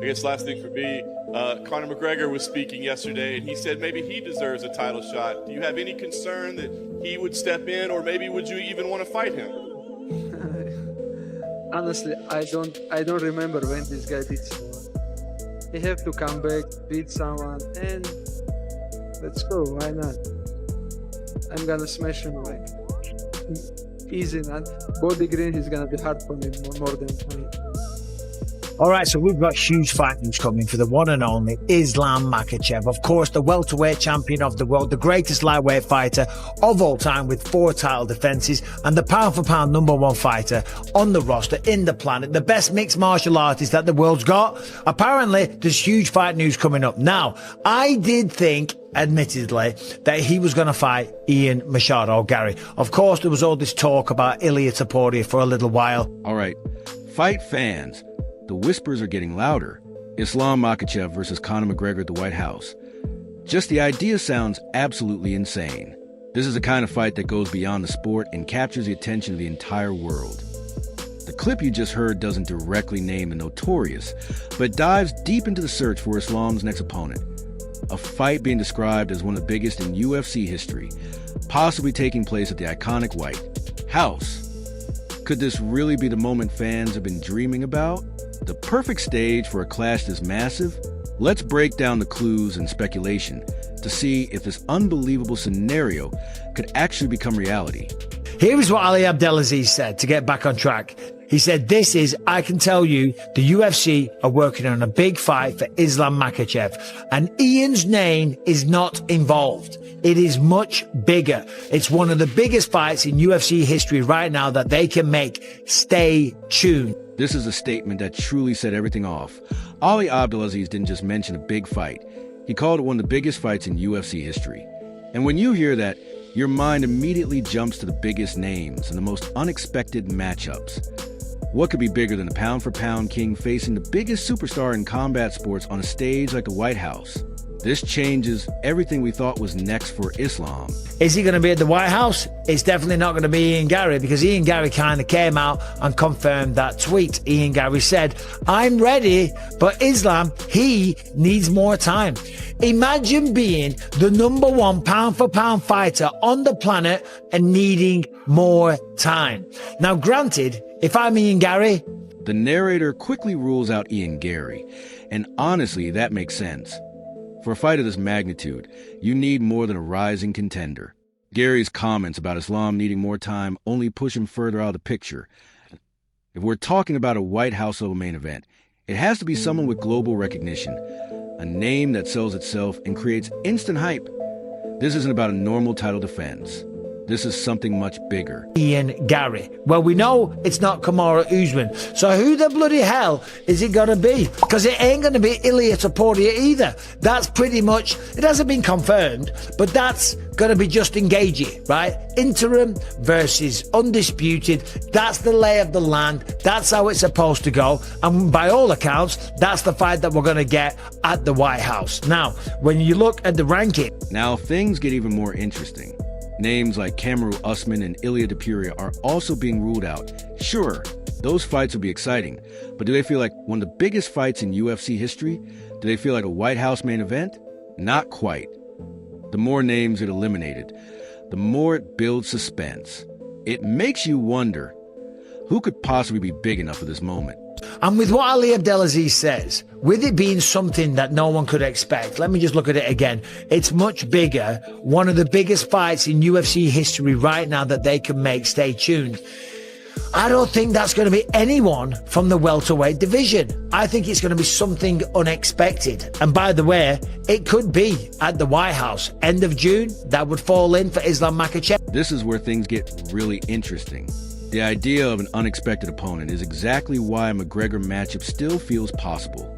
I guess last thing for me, Conor McGregor was speaking yesterday, and he said maybe he deserves a title shot. Do you have any concern that he would step in, or maybe would you even want to fight him? Honestly, I don't remember when this guy beat someone. He have to come back, beat someone, and let's go. Why not? I'm gonna smash him like easy. Not body green. He's gonna be hard for me more than me. All right, so we've got huge fight news coming for the one and only Islam Makhachev. Of course, the welterweight champion of the world, the greatest lightweight fighter of all time with 4 title defenses, and the pound-for-pound #1 fighter on the roster, in the planet, the best mixed martial artist that the world's got. Apparently, there's huge fight news coming up. Now, I did think, admittedly, that he was going to fight Ian Machado Gary. Of course, there was all this talk about Ilia Topuria for a little while. All right, fight fans. The whispers are getting louder. Islam Makhachev versus Conor McGregor at the White House. Just the idea sounds absolutely insane. This is the kind of fight that goes beyond the sport and captures the attention of the entire world. The clip you just heard doesn't directly name the notorious, but dives deep into the search for Islam's next opponent. A fight being described as one of the biggest in UFC history, possibly taking place at the iconic White House. Could this really be the moment fans have been dreaming about? The perfect stage for a clash this massive? Let's break down the clues and speculation to see if this unbelievable scenario could actually become reality. Here is what Ali Abdelaziz said to get back on track. He said, I can tell you, the UFC are working on a big fight for Islam Makhachev, and Ian's name is not involved. It is much bigger. It's one of the biggest fights in UFC history right now that they can make. Stay tuned. This is a statement that truly set everything off. Ali Abdelaziz didn't just mention a big fight. He called it one of the biggest fights in UFC history. And when you hear that, your mind immediately jumps to the biggest names and the most unexpected matchups. What could be bigger than the pound-for-pound king facing the biggest superstar in combat sports on a stage like the White House? This changes everything we thought was next for Islam. Is he going to be at the White House? It's definitely not going to be Ian Gary, because Ian Gary kind of came out and confirmed that tweet. Ian Gary said, I'm ready, but Islam, he needs more time. Imagine being the #1 pound-for-pound fighter on the planet and needing more time. Now, granted, if I'm Ian Gary... The narrator quickly rules out Ian Gary, and honestly, that makes sense. For a fight of this magnitude, you need more than a rising contender. Gary's comments about Islam needing more time only push him further out of the picture. If we're talking about a White House-level main event, it has to be someone with global recognition, a name that sells itself and creates instant hype. This isn't about a normal title defense. This is something much bigger. Ian Gary. Well, we know it's not Kamaru Usman. So who the bloody hell is it going to be? Because it ain't going to be Ilia Topuria either. That's pretty much, it hasn't been confirmed, but that's going to be Justin Gaethje, right? Interim versus undisputed. That's the lay of the land. That's how it's supposed to go. And by all accounts, that's the fight that we're going to get at the White House. Now, when you look at the ranking... Now things get even more interesting. Names like Kamaru Usman and Ilia Topuria are also being ruled out. Sure, those fights will be exciting, but do they feel like one of the biggest fights in UFC history? Do they feel like a White House main event? Not quite. The more names get eliminated, the more it builds suspense. It makes you wonder, who could possibly be big enough for this moment? And with what Ali Abdelaziz says, with it being something that no one could expect, let me just look at it again. It's much bigger, one of the biggest fights in UFC history right now that they can make. Stay tuned. I don't think that's going to be anyone from the welterweight division. I think it's going to be something unexpected. And by the way, it could be at the White House. End of June, that would fall in for Islam Makhachev. This is where things get really interesting. The idea of an unexpected opponent is exactly why a McGregor matchup still feels possible.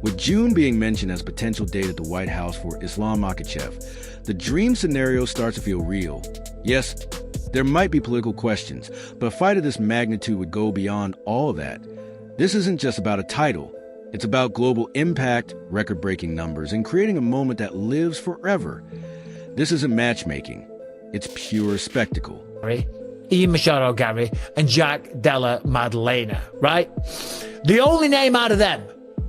With June being mentioned as a potential date at the White House for Islam Makhachev, the dream scenario starts to feel real. Yes, there might be political questions, but a fight of this magnitude would go beyond all of that. This isn't just about a title. It's about global impact, record-breaking numbers, and creating a moment that lives forever. This isn't matchmaking. It's pure spectacle. Ian Machado Gary and Jack Della Maddalena, right? The only name out of them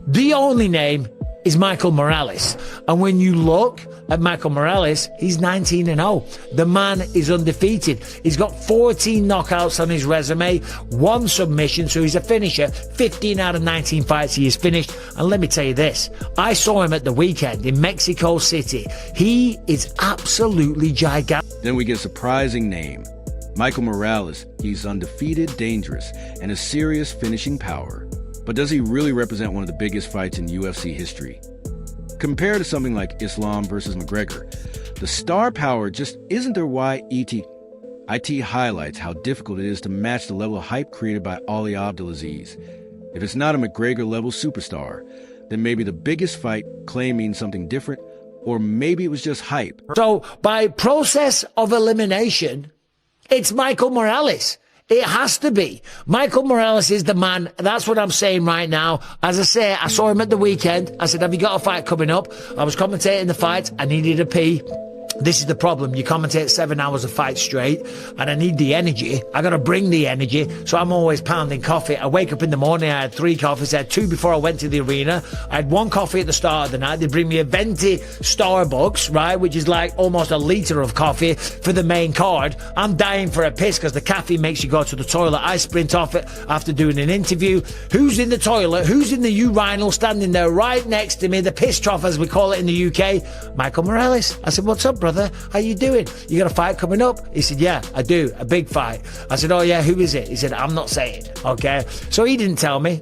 The only name is Michael Morales. And when you look at Michael Morales, he's 19-0. The man is undefeated. He's got 14 knockouts on his resume, 1 submission, so he's a finisher. 15 out of 19 fights he has finished. And let me tell you this, I saw him at the weekend in Mexico City. He is absolutely gigantic. Then we get a surprising name. Michael Morales. He's undefeated, dangerous, and a serious finishing power. But does he really represent one of the biggest fights in UFC history? Compared to something like Islam versus McGregor, the star power just isn't there. Why IT highlights how difficult it is to match the level of hype created by Ali Abdelaziz. If it's not a McGregor-level superstar, then maybe the biggest fight claim means something different, or maybe it was just hype. So, by process of elimination, it's Michael Morales. It has to be. Michael Morales is the man. That's what I'm saying right now. As I say, I saw him at the weekend. I said, have you got a fight coming up? I was commentating the fight. I needed a pee. This is the problem. You commentate 7 hours of fight straight, and I need the energy. I got to bring the energy, so I'm always pounding coffee. I wake up in the morning, I had 3 coffees. I had 2 before I went to the arena. I had 1 coffee at the start of the night. They bring me a venti Starbucks, right, which is like almost a litre of coffee for the main card. I'm dying for a piss because the caffeine makes you go to the toilet. I sprint off it after doing an interview. Who's in the toilet? Who's in the urinal standing there right next to me? The piss trough, as we call it in the UK. Michael Morales. I said, what's up, brother? How you doing? You got a fight coming up? He said, yeah, I do. A big fight. I said, oh yeah, who is it? He said, I'm not saying. Okay. So he didn't tell me.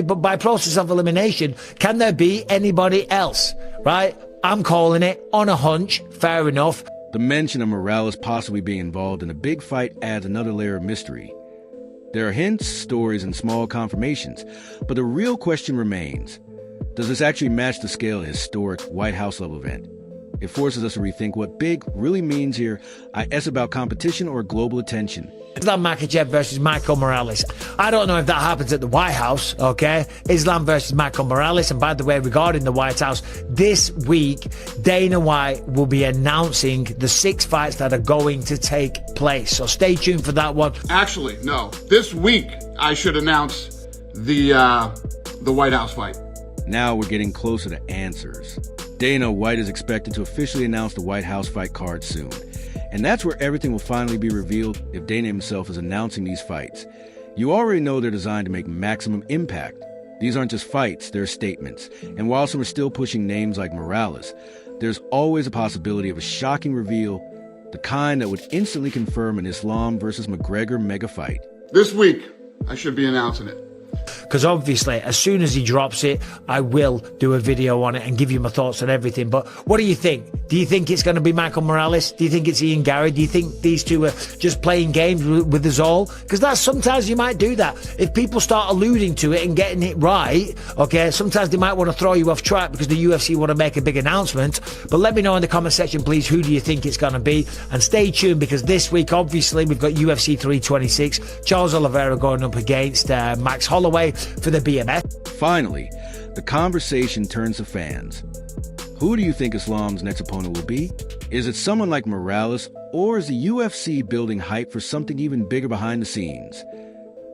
But by process of elimination, can there be anybody else? Right? I'm calling it on a hunch. Fair enough. The mention of Morales possibly being involved in a big fight adds another layer of mystery. There are hints, stories, and small confirmations, but the real question remains, does this actually match the scale of a historic White House-level event? It forces us to rethink what big really means here. Is about competition or global attention. Islam Makhachev versus Michael Morales. I don't know if that happens at the White House, okay? Islam versus Michael Morales. And by the way, regarding the White House, this week, Dana White will be announcing the 6 fights that are going to take place. So stay tuned for that one. Actually, no. This week, I should announce the White House fight. Now we're getting closer to answers. Dana White is expected to officially announce the White House fight card soon. And that's where everything will finally be revealed if Dana himself is announcing these fights. You already know they're designed to make maximum impact. These aren't just fights, they're statements. And while some are still pushing names like Morales, there's always a possibility of a shocking reveal, the kind that would instantly confirm an Islam versus McGregor mega fight. This week, I should be announcing it. Because obviously, as soon as he drops it, I will do a video on it and give you my thoughts on everything. But what do you think? Do you think it's going to be Michael Morales? Do you think it's Ian Gary? Do you think these two are just playing games with us all? Because that's sometimes you might do that. If people start alluding to it and getting it right, okay, sometimes they might want to throw you off track because the UFC want to make a big announcement. But let me know in the comment section, please, who do you think it's going to be? And stay tuned because this week, obviously, we've got UFC 326. Charles Oliveira going up against Max Holloway for the BMF. Finally, the conversation turns to fans. Who do you think Islam's next opponent will be? Is it someone like Morales, or is the UFC building hype for something even bigger behind the scenes?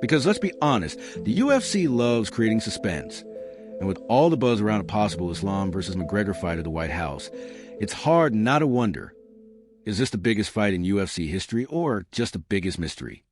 Because let's be honest, the UFC loves creating suspense. And with all the buzz around a possible Islam versus McGregor fight at the White House, it's hard not to wonder, is this the biggest fight in UFC history or just the biggest mystery?